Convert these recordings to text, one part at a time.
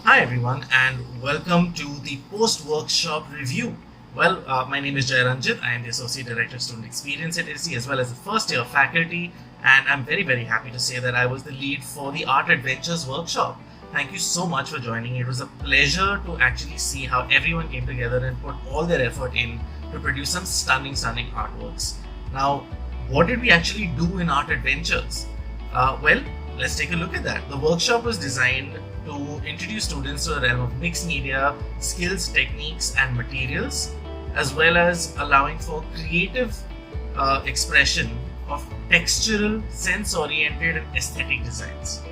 Hi everyone and welcome to the post-workshop review. My name is Jay Ranjit. I am the Associate Director of Student Experience at AC as well as the first year faculty, and I'm very happy to say that I was the lead for the Art Adventures workshop. Thank you so much for joining. It was a pleasure to actually see how everyone came together and put all their effort in to produce some stunning artworks. Now, what did we actually do in Art Adventures? Let's take a look at that. The workshop was designed to introduce students to a realm of mixed media, skills, techniques, and materials, as well as allowing for creative expression of textural, sense-oriented, and aesthetic designs.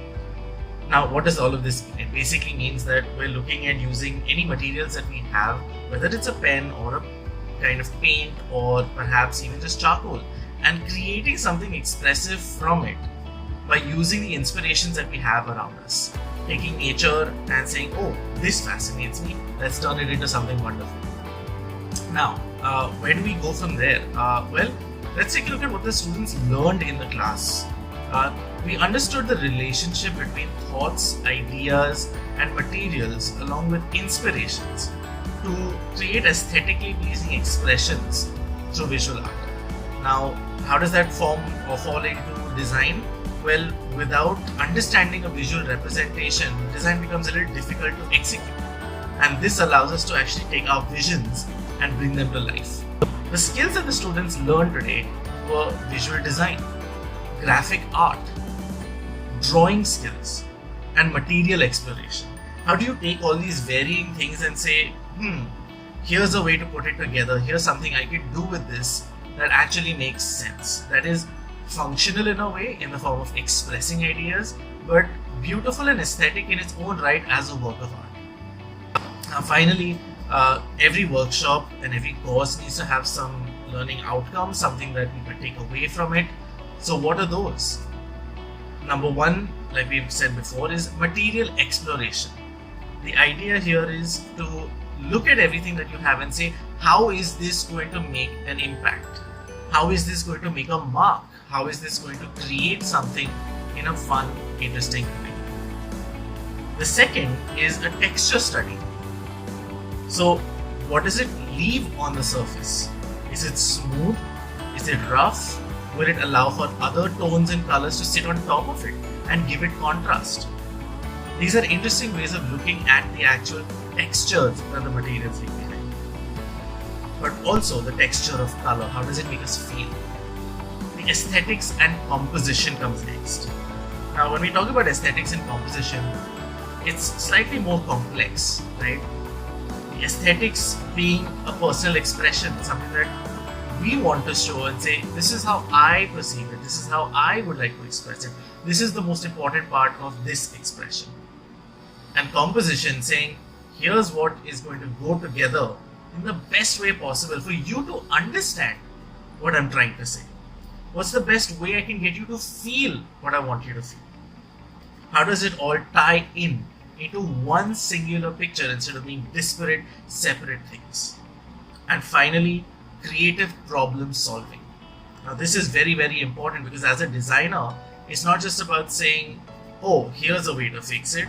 Now, what does all of this mean? It basically means that we're looking at using any materials that we have, whether it's a pen or a kind of paint or perhaps even just charcoal, and creating something expressive from it by using the inspirations that we have around us. Taking nature and saying, oh, this fascinates me, let's turn it into something wonderful. Now, where do we go from there? Let's take a look at what the students learned in the class. We understood the relationship between thoughts, ideas, and materials along with inspirations to create aesthetically pleasing expressions through visual art. Now, how does that form or fall into design? Well, without understanding a visual representation, design becomes a little difficult to execute. And this allows us to actually take our visions and bring them to life. The skills that the students learned today were visual design, graphic art, drawing skills, and material exploration. How do you take all these varying things and say, here's a way to put it together, here's something I could do with this that actually makes sense, that is functional in a way in the form of expressing ideas, but beautiful and aesthetic in its own right as a work of art. Now finally, every workshop and every course needs to have some learning outcomes, something that we could take away from it. So what are those? Number one, like we've said before, is material exploration. The idea here is to look at everything that you have and say, how is this going to make an impact? How is this going to make a mark? How is this going to create something in a fun, interesting way? The second is a texture study. So, what does it leave on the surface? Is it smooth? Is it rough? Will it allow for other tones and colors to sit on top of it and give it contrast? These are interesting ways of looking at the actual textures that the materials leave behind. But also the texture of color. How does it make us feel? The aesthetics and composition comes next. Now, when we talk about aesthetics and composition, it's slightly more complex, right? The aesthetics being a personal expression, something that we want to show and say, this is how I perceive it, this is how I would like to express it, this is the most important part of this expression. And composition saying, here's what is going to go together in the best way possible for you to understand what I'm trying to say. What's the best way I can get you to feel what I want you to feel? How does it all tie in into one singular picture instead of being disparate, separate things? And finally, creative problem solving. Now this is very important because as a designer, it's not just about saying, oh, here's a way to fix it.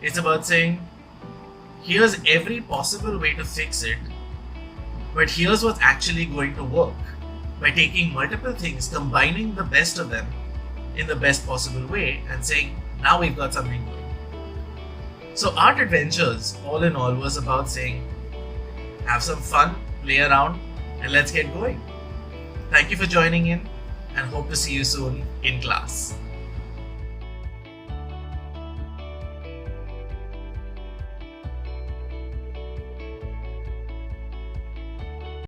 It's about saying, here's every possible way to fix it, but here's what's actually going to work. By taking multiple things, combining the best of them in the best possible way and saying, now we've got something good. So Art Adventures, all in all, was about saying, have some fun, play around, and let's get going. Thank you for joining in and hope to see you soon in class.